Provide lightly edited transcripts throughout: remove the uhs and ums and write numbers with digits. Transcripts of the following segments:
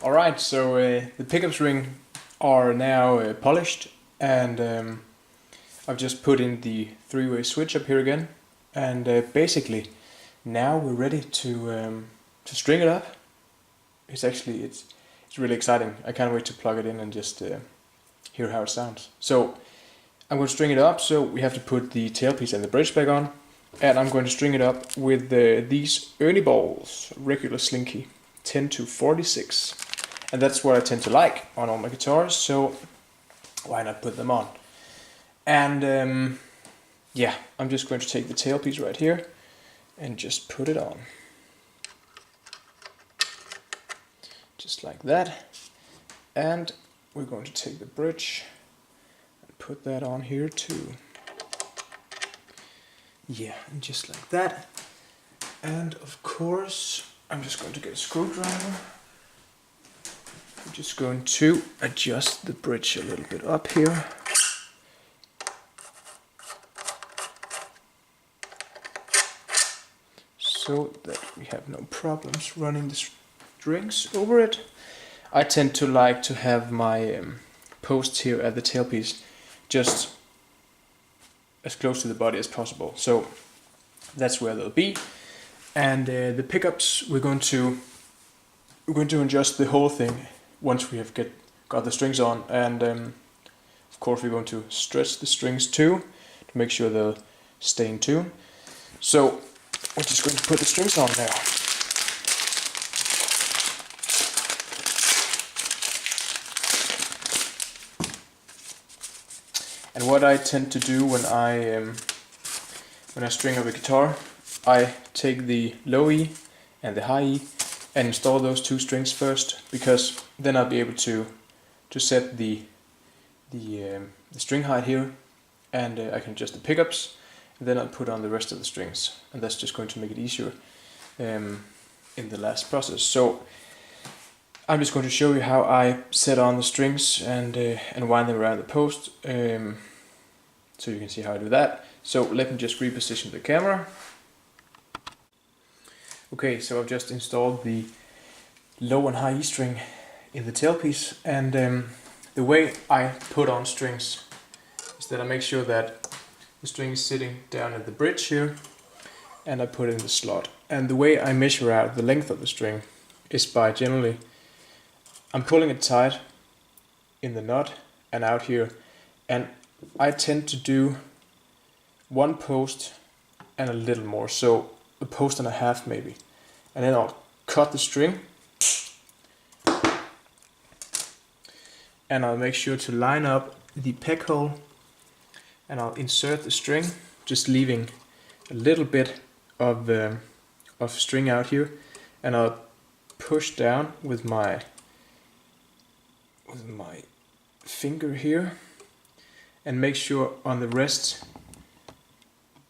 Alright, so the pickup ring are now polished, and I've just put in the three-way switch up here again, and basically now we're ready to string it up. It's really exciting. I can't wait to plug it in and just hear how it sounds. So I'm going to string it up, so we have to put the tailpiece and the bridge back on, and I'm going to string it up with these Ernie balls, regular slinky, 10 to 46. And that's what I tend to like on all my guitars, so why not put them on? And yeah, I'm just going to take the tailpiece right here and just put it on. Just like that. And we're going to take the bridge and put that on here too. Yeah, and just like that. And of course, I'm just going to get a screwdriver. I'm just going to adjust the bridge a little bit up here. So that we have no problems running the strings over it. I tend to like to have my posts here at the tailpiece just as close to the body as possible. So that's where they'll be. And the pickups, we're going to adjust the whole thing once we have got the strings on, and of course we're going to stretch the strings too to make sure they'll stay in tune. So we're just going to put the strings on now. And what I tend to do when I string up a guitar, I take the low E and the high E and install those two strings first, because then I'll be able to set the string height here, and I can adjust the pickups, and then I'll put on the rest of the strings, and that's just going to make it easier in the last process. So I'm just going to show you how I set on the strings and wind them around the post, so you can see how I do that. So let me just reposition the camera. Okay, so I've just installed the low and high E string in the tailpiece, and the way I put on strings is that I make sure that the string is sitting down at the bridge here, and I put it in the slot. And the way I measure out the length of the string is by generally, I'm pulling it tight in the knot and out here, and I tend to do one post and a little more, so a post and a half maybe, and then I'll cut the string, and I'll make sure to line up the peg hole, and I'll insert the string, just leaving a little bit of string out here, and I'll push down with my finger here, and make sure on the rest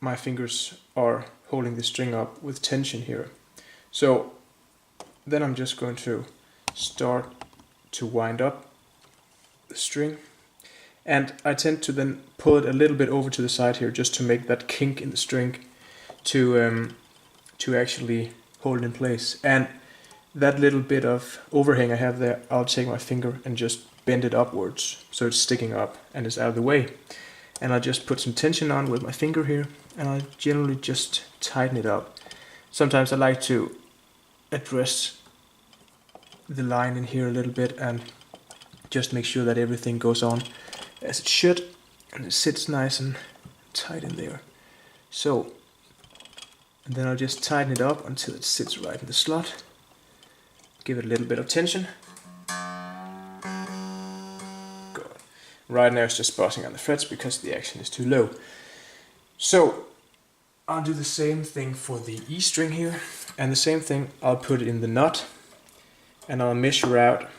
my fingers are holding the string up with tension here. So then I'm just going to start to wind up the string, and I tend to then pull it a little bit over to the side here, just to make that kink in the string to actually hold it in place. And that little bit of overhang I have there, I'll take my finger and just bend it upwards so it's sticking up and it's out of the way. And I'll just put some tension on with my finger here, and I'll generally just tighten it up. Sometimes I like to address the line in here a little bit and just make sure that everything goes on as it should, and it sits nice and tight in there. So, and then I'll just tighten it up until it sits right in the slot. Give it a little bit of tension. Good. Right now it's just buzzing on the frets because the action is too low. So I'll do the same thing for the E string here, and the same thing, I'll put it in the knot, and I'll measure out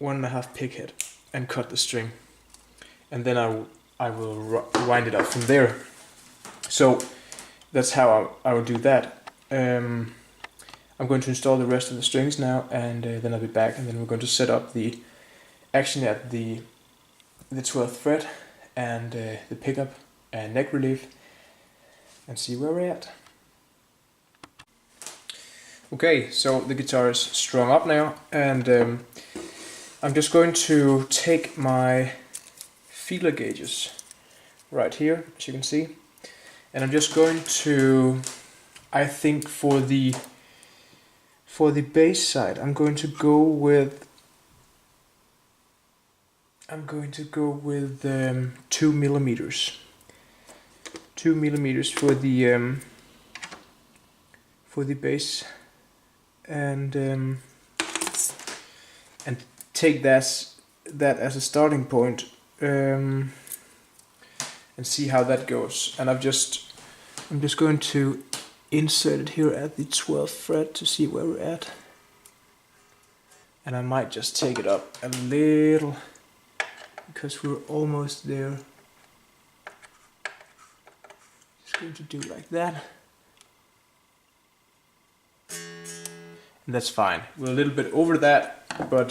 1.5 pig head and cut the string, and then I will wind it up from there. So that's how I will do that. I'm going to install the rest of the strings now, and then I'll be back, and then we're going to set up the action at the 12th fret and the pickup and neck relief, and see where we're at. Okay, so the guitar is strung up now, and I'm just going to take my feeler gauges right here, as you can see, and I'm just going to, I think for the bass side, I'm going to go with 2 millimeters. 2 millimeters for the bass, and take that as a starting point, and see how that goes. And I'm just going to insert it here at the 12th fret to see where we're at, and I might just take it up a little because we're almost there. Just going to do like that. And that's fine. We're a little bit over that, but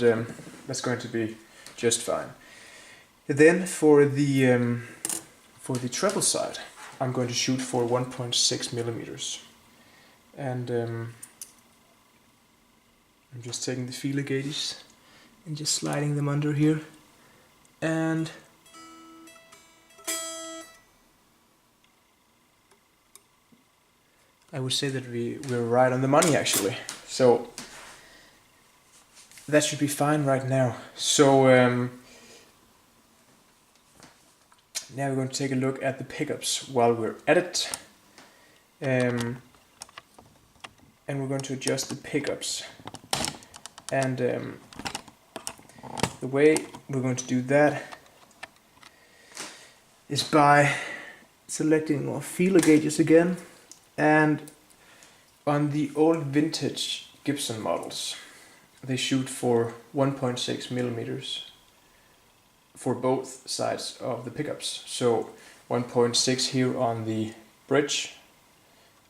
that's going to be just fine. Then for the treble side, I'm going to shoot for 1.6 millimeters, and I'm just taking the feeler gauges and just sliding them under here, and I would say that we're right on the money actually. So that should be fine right now. So now we're going to take a look at the pickups while we're at it, and we're going to adjust the pickups. And the way we're going to do that is by selecting our feeler gauges again, and on the old vintage Gibson models, they shoot for 1.6 millimeters for both sides of the pickups. So 1.6 here on the bridge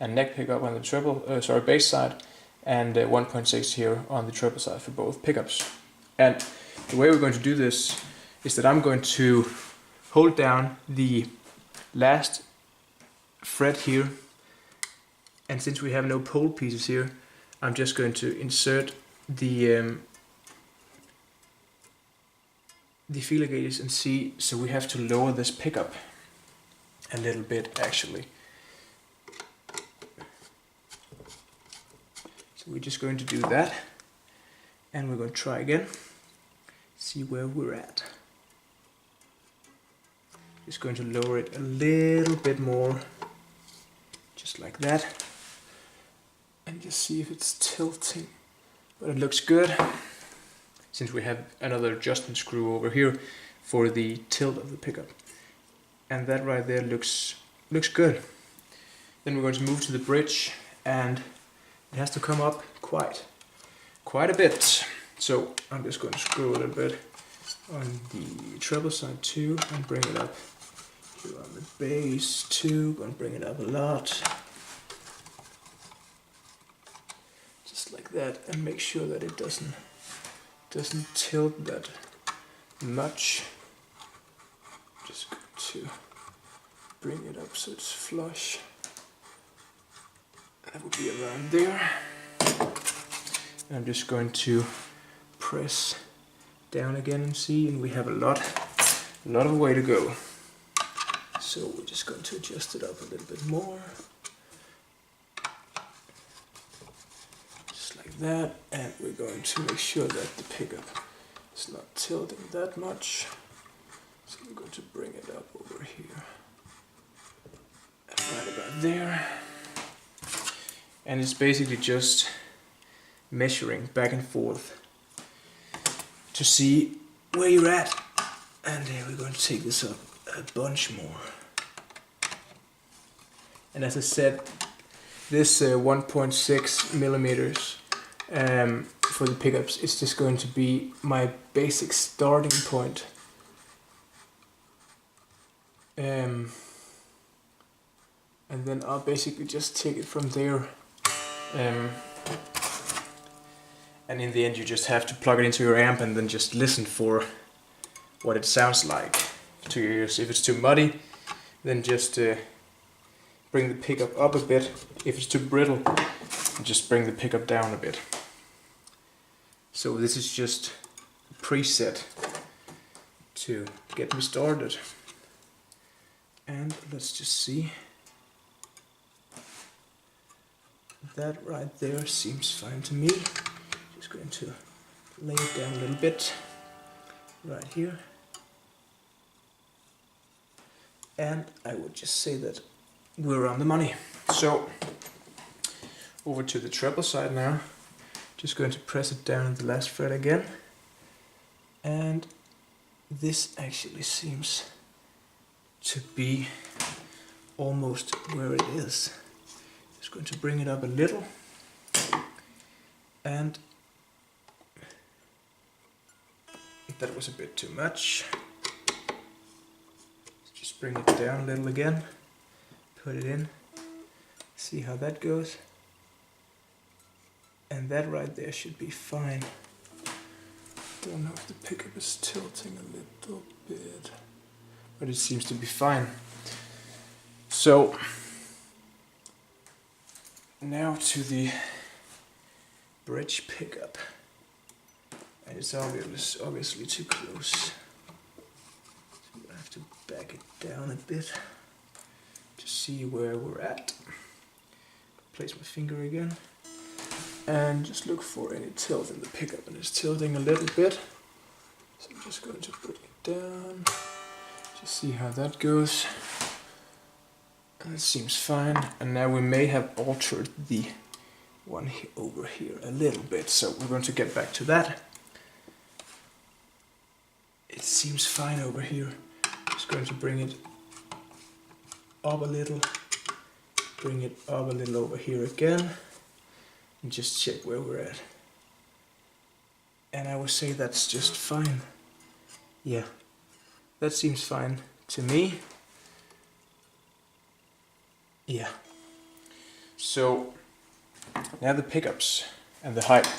and neck pickup on the bass side, and 1.6 here on the treble side for both pickups. And the way we're going to do this is that I'm going to hold down the last fret here, and since we have no pole pieces here, I'm just going to insert the feeler gauges and see. So we have to lower this pickup a little bit actually. So we're just going to do that, and we're going to try again, see where we're at. Just going to lower it a little bit more, just like that, and just see if it's tilting. But it looks good, since we have another adjustment screw over here for the tilt of the pickup. And that right there looks good. Then we're going to move to the bridge, and it has to come up quite a bit. So I'm just going to screw a little bit on the treble side too, and bring it up here on the bass too. Going to bring it up a lot, just like that, and make sure that it doesn't tilt that much. Just going to bring it up so it's flush. That would be around there. And I'm just going to press down again and see, and we have a lot of way to go. So we're just going to adjust it up a little bit more. Just like that, and we're going to make sure that the pickup is not tilting that much. So we're going to bring it up over here, and right about there. And it's basically just measuring back and forth to see where you're at. And we're going to take this up a bunch more. And as I said, this 1.6 millimeters for the pickups is just going to be my basic starting point. And then I'll basically just take it from there. And in the end you just have to plug it into your amp and then just listen for what it sounds like to your ears. If it's too muddy, then just bring the pickup up a bit. If it's too brittle, just bring the pickup down a bit. So this is just a preset to get me started. And let's just see. That right there seems fine to me. Just going to lay it down a little bit right here. And I would just say that we're on the money. So over to the treble side now. Just going to press it down in the last fret again. And this actually seems to be almost where it is. Just going to bring it up a little. And that was a bit too much. Just bring it down a little again. Put it in. See how that goes. And that right there should be fine. Don't know if the pickup is tilting a little bit, but it seems to be fine. So now to the bridge pickup, and it's obviously too close. So I have to back it down a bit to see where we're at. Place my finger again. And just look for any tilt in the pickup, and it's tilting a little bit. So I'm just going to put it down, just see how that goes. And it seems fine. And now we may have altered the one over here a little bit, so we're going to get back to that. It seems fine over here. Just going to bring it up a little, bring it up a little over here again. And just check where we're at. And I would say that's just fine. Yeah, that seems fine to me. Yeah. So now the pickups and the height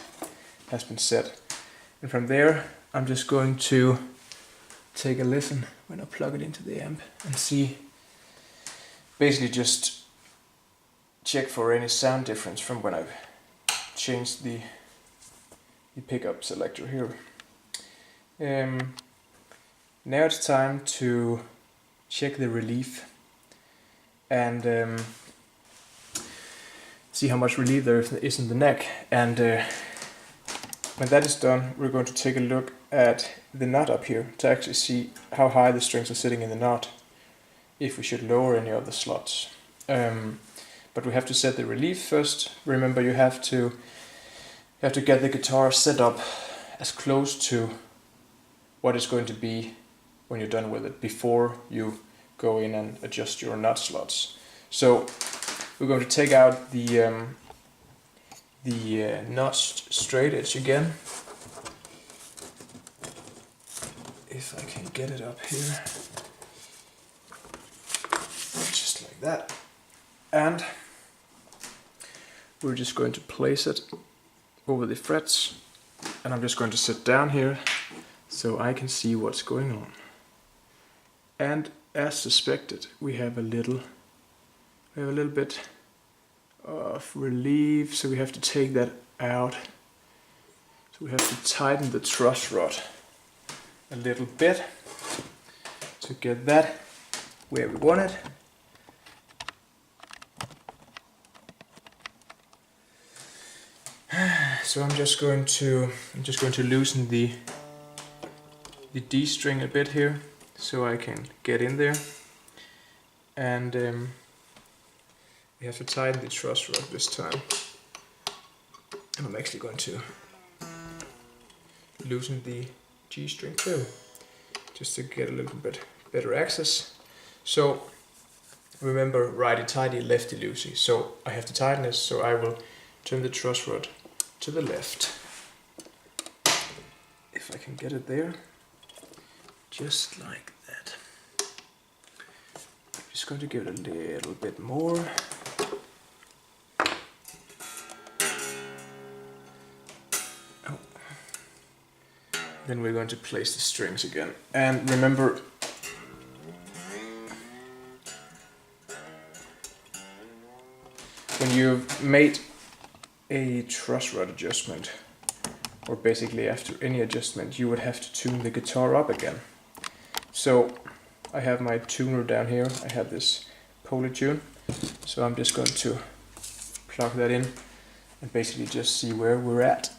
has been set. And from there, I'm just going to take a listen when I plug it into the amp and see, basically just check for any sound difference from when I've changed the pickup selector here. Now it's time to check the relief and see how much relief there is in the neck. And when that is done, we're going to take a look at the knot up here to actually see how high the strings are sitting in the knot, if we should lower any of the slots. But we have to set the relief first. Remember, you have to get the guitar set up as close to what it's going to be when you're done with it before you go in and adjust your knot slots. So we're going to take out the notched straight edge again. If I can get it up here, just like that. And we're just going to place it over the frets, and I'm just going to sit down here so I can see what's going on. And as suspected, we have a little bit of relief, so we have to take that out. So we have to tighten the truss rod a little bit to get that where we want it. So I'm just going to loosen the D string a bit here, so I can get in there, and we have to tighten the truss rod this time. And I'm actually going to loosen the G string too, just to get a little bit better access. So remember, righty-tighty, lefty-loosey. So I have to tighten this, so I will turn the truss rod to the left. If I can get it there, just like that. I'm just going to give it a little bit more. Oh. Then we're going to place the strings again. And remember, made a truss rod adjustment, or basically after any adjustment you would have to tune the guitar up again. So I have my tuner down here, I have this Polytune, so I'm just going to plug that in and basically just see where we're at.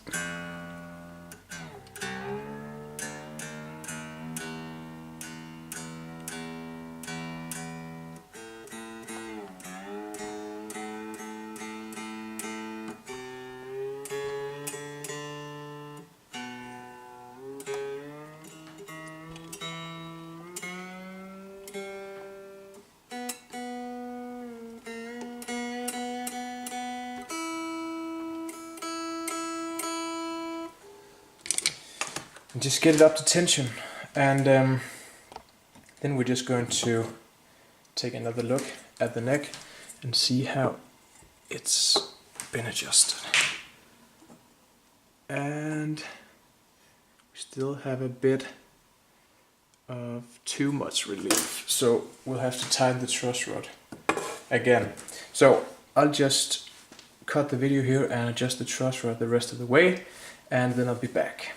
And just get it up to tension, and then we're just going to take another look at the neck and see how it's been adjusted. And we still have a bit of too much relief, so we'll have to tighten the truss rod again. So I'll just cut the video here and adjust the truss rod the rest of the way, and then I'll be back.